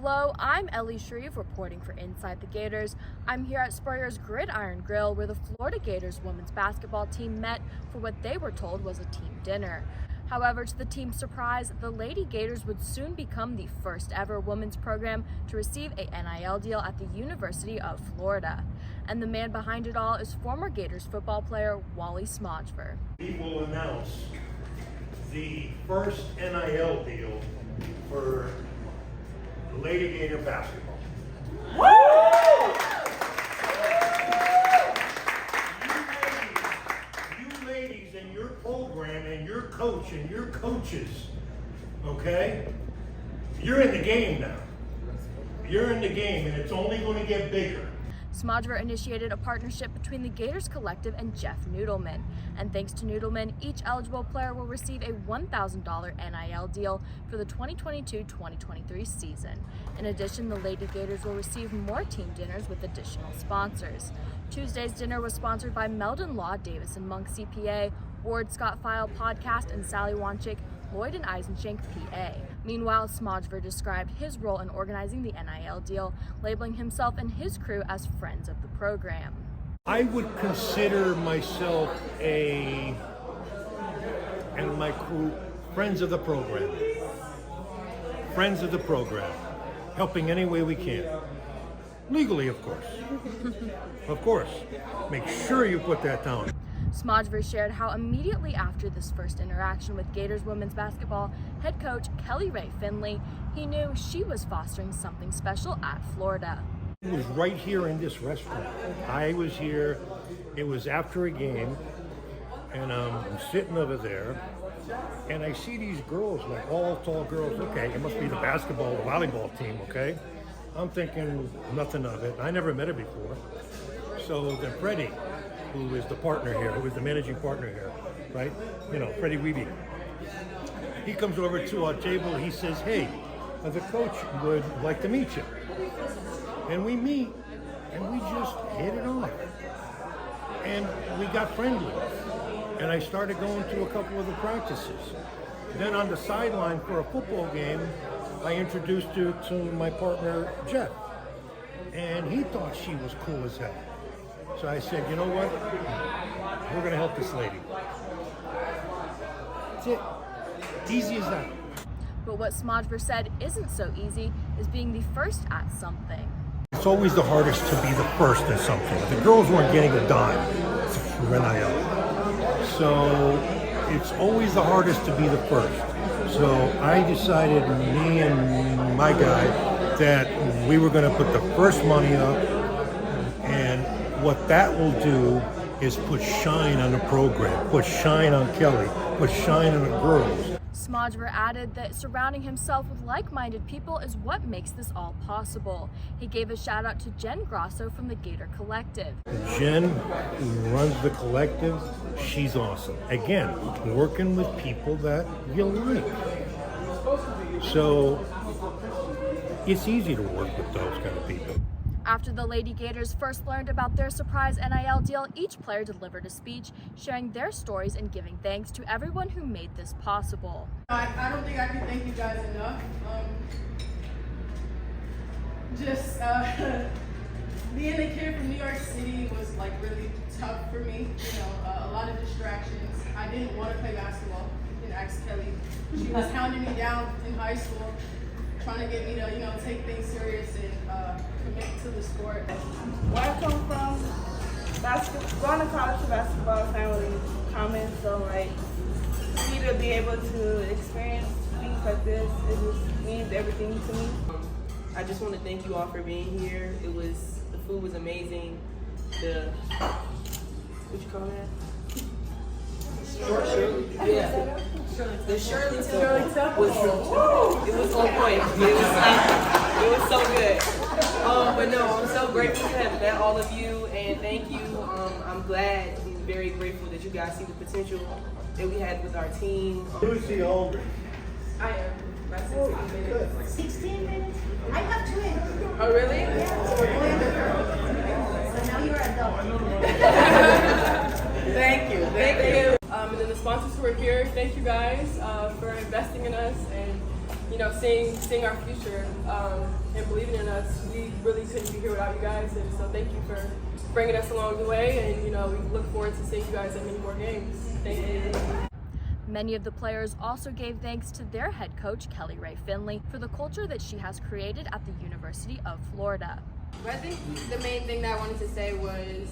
Hello, I'm Ellie Shreve reporting for Inside the Gators. I'm here at Spurrier's Gridiron Grill where the Florida Gators women's basketball team met for what they were told was a team dinner. However, to the team's surprise, the Lady Gators would soon become the first ever women's program to receive a NIL deal at the University of Florida. And the man behind it all is former Gators football player Wally Smodger. We will announce the first NIL deal for Lady Gator basketball. You ladies and your program and your coach and your coaches, okay? You're in the game now. You're in the game and it's only going to get bigger. Smodger initiated a partnership between the Gators Collective and Jeff Noodleman. And thanks to Noodleman, each eligible player will receive a $1,000 NIL deal for the 2022-2023 season. In addition, the Lady Gators will receive more team dinners with additional sponsors. Tuesday's dinner was sponsored by Meldon Law, Davis & Monk CPA, Ward Scott File Podcast, and Sally Wanchik, Lloyd and Eisenschenk, PA. Meanwhile, Smodger described his role in organizing the NIL deal, labeling himself and his crew as friends of the program. I would consider myself and my crew friends of the program. Friends of the program, helping any way we can. Legally, of course. Of course. Make sure you put that down. Smodger shared how immediately after this first interaction with Gators women's basketball head coach Kelly Rae Finley, he knew she was fostering something special at Florida. It was right here in this restaurant. I was here, it was after a game, and I'm sitting over there, and I see these girls, like all tall girls. Okay, it must be the basketball, the volleyball team, okay? I'm thinking nothing of it. I never met her before. So then Freddie, who is the partner here, who is the managing partner here, right? You know, Freddie Weeby. He comes over to our table, he says, hey, the coach would like to meet you. And we meet, and we just hit it off. And we got friendly. And I started going to a couple of the practices. Then on the sideline for a football game, I introduced her to my partner, Jeff. And he thought she was cool as hell. So I said, you know what? We're going to help this lady. That's it. Easy as that. But what Smodger said isn't so easy is being the first at something. It's always the hardest to be the first at something. The girls weren't getting a dime for NIL. So it's always the hardest to be the first. So I decided, me and my guy, that we were going to put the first money up, and what that will do is put shine on the program, put shine on Kelly, put shine on the girls. Smodger added that surrounding himself with like-minded people is what makes this all possible. He gave a shout out to Jen Grosso from the Gator Collective. Jen, who runs the collective, she's awesome. Again, working with people that you like. So it's easy to work with those kind of people. After the Lady Gators first learned about their surprise NIL deal, each player delivered a speech sharing their stories and giving thanks to everyone who made this possible. I don't think I can thank you guys enough. Being a kid from New York City was like really tough for me. You know, a lot of distractions. I didn't want to play basketball. You can ask Kelly. She was hounding me down in high school, trying to get me to, you know, take things serious and commit to the sport. Where I come from, going to college for basketball is not really common, so like, for me to be able to experience things like this, it just means everything to me. I just want to thank you all for being here. The food was amazing. What you call that? Shirley. Yeah. The Shirley was on point. It was so good. But no, I'm so grateful to have met all of you, and thank you. I'm glad and very grateful that you guys see the potential that we had with our team. Who's the older? I am. By 16 minutes. 16 minutes? I have twins. Oh, really? So now you're an adult. Thank you. Thank you. And then the sponsors who are here, thank you guys for investing in us and seeing our future and believing in us. We really couldn't be here without you guys, and so thank you for bringing us along the way, and we look forward to seeing you guys at many more games. Thank you. Many of the players also gave thanks to their head coach, Kelly Ray Finley, for the culture that she has created at the University of Florida. But I think the main thing that I wanted to say was,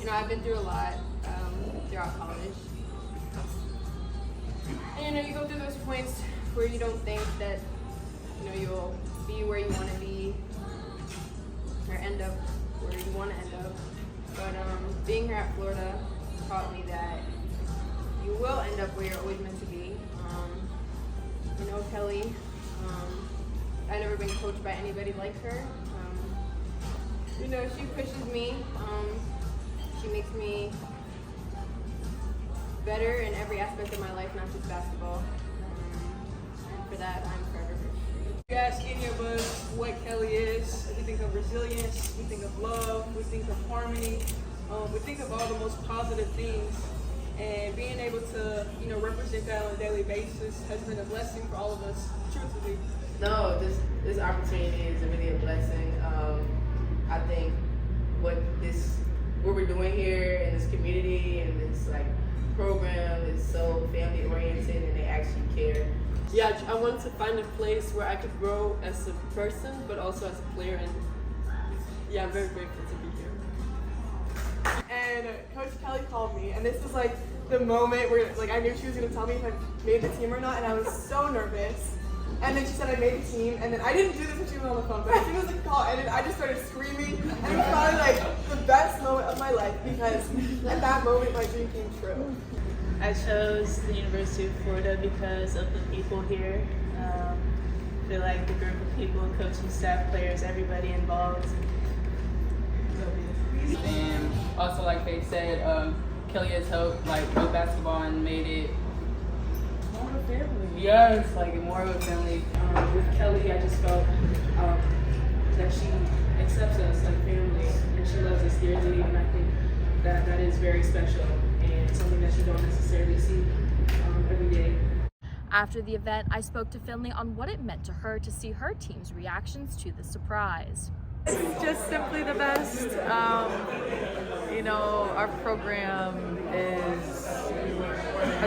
I've been through a lot throughout college. And you go through those points where you don't think that, you'll be where you want to be or end up where you want to end up. But being here at Florida taught me that you will end up where you're always meant to be. Kelly, I've never been coached by anybody like her. She pushes me. She makes me better in every aspect of my life, not just basketball. And for that, I'm forever grateful. If you ask any of us what Kelly is, we think of resilience, we think of love, we think of harmony, we think of all the most positive things. And being able to, represent that on a daily basis has been a blessing for all of us, truthfully. No, this opportunity is really a blessing. I think what we're doing here in this community and this program is so family oriented, and they actually care. Yeah, I wanted to find a place where I could grow as a person, but also as a player, and yeah, I'm very grateful to be here. And Coach Kelly called me, and this was the moment where I knew she was going to tell me if I made the team or not, and I was so nervous. And then she said I made the team, and then I didn't do this when she was on the phone, but as soon as the call ended, I just started screaming, and it was probably the best moment of my life, because at that moment my dream came true. I chose the University of Florida because of the people here. I feel like the group of people, coaching staff, players, everybody involved. And also, like Faith said, Kelly has helped with basketball and made it more of a family. Yes, more of a family. With Kelly, I just felt that she accepts us like family, and she loves us dearly, and I think that is very special and something that you don't necessarily see every day. After the event, I spoke to Finley on what it meant to her to see her team's reactions to the surprise. It's just simply the best. Our program has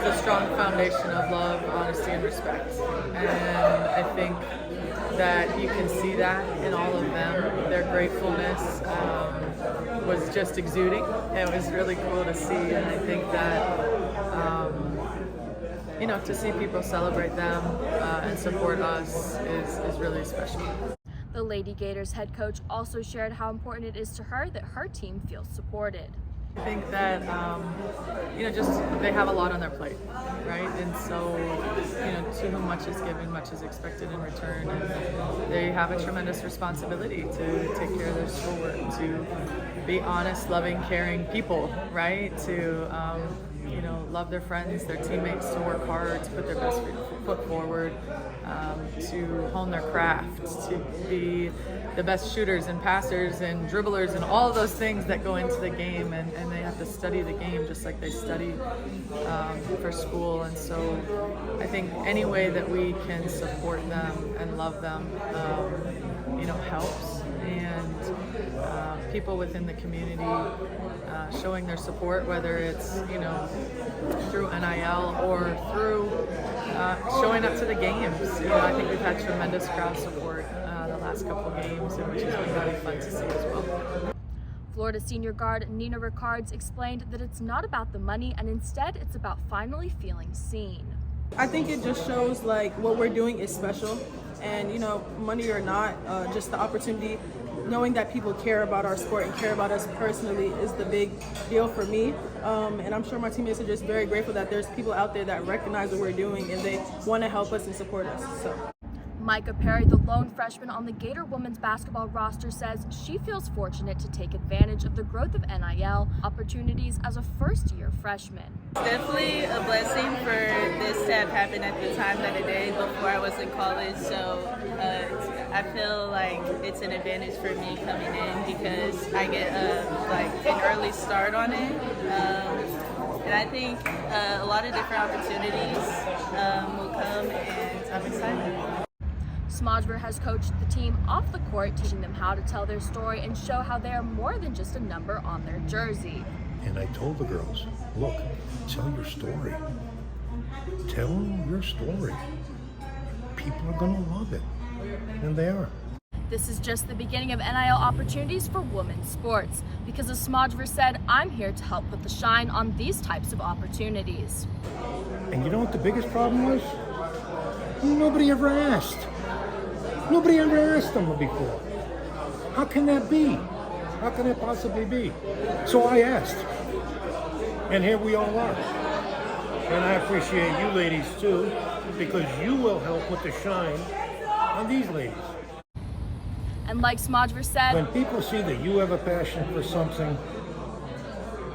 a strong foundation of love, honesty, and respect. And I think that you can see that in all of them. Their gratefulness was just exuding. It was really cool to see, and I think that to see people celebrate them and support us is really special. The Lady Gators head coach also shared how important it is to her that her team feels supported. I think that, they have a lot on their plate, right? And so, to whom much is given, much is expected in return. And they have a tremendous responsibility to take care of their schoolwork, to be honest, loving, caring people, right? To, love their friends, their teammates, to work hard, to put their best foot forward, to hone their craft, to be the best shooters and passers and dribblers and all of those things that go into the game, and they have to study the game just like they study for school. And so I think any way that we can support them and love them helps. And people within the community showing their support, whether it's through NIL or through showing up to the games. I think we've had tremendous crowd support the last couple games, which has been really fun to see as well. Florida senior guard Nina Ricards explained that it's not about the money, and instead it's about finally feeling seen. I think it just shows what we're doing is special, and money or not, just the opportunity, knowing that people care about our sport and care about us personally is the big deal for me. And I'm sure my teammates are just very grateful that there's people out there that recognize what we're doing and they want to help us and support us. So. Micah Perry, the lone freshman on the Gator women's basketball roster, says she feels fortunate to take advantage of the growth of NIL opportunities as a first-year freshman. It's definitely a blessing for this to have happened at the time that it did before I was in college, so I feel like it's an advantage for me coming in because I get an early start on it. And I think a lot of different opportunities will come, and I'm excited. Smodger has coached the team off the court, teaching them how to tell their story and show how they are more than just a number on their jersey. And I told the girls, look, tell your story. Tell your story. People are going to love it. And they are. This is just the beginning of NIL opportunities for women's sports, because as Smodger said, I'm here to help put the shine on these types of opportunities. And you know what the biggest problem was? Nobody ever asked. Nobody ever asked them before. How can that be? How can that possibly be? So I asked. And here we all are. And I appreciate you ladies too, because you will help put the shine on these ladies. And like Smodger said, when people see that you have a passion for something,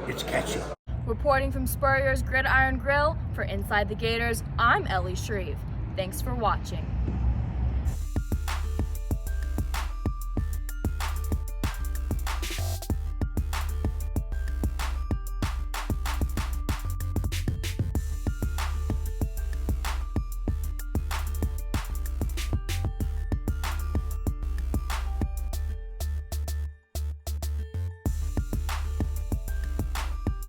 it's catchy. Reporting from Spurrier's Gridiron Grill for Inside the Gators, I'm Ellie Shreve. Thanks for watching.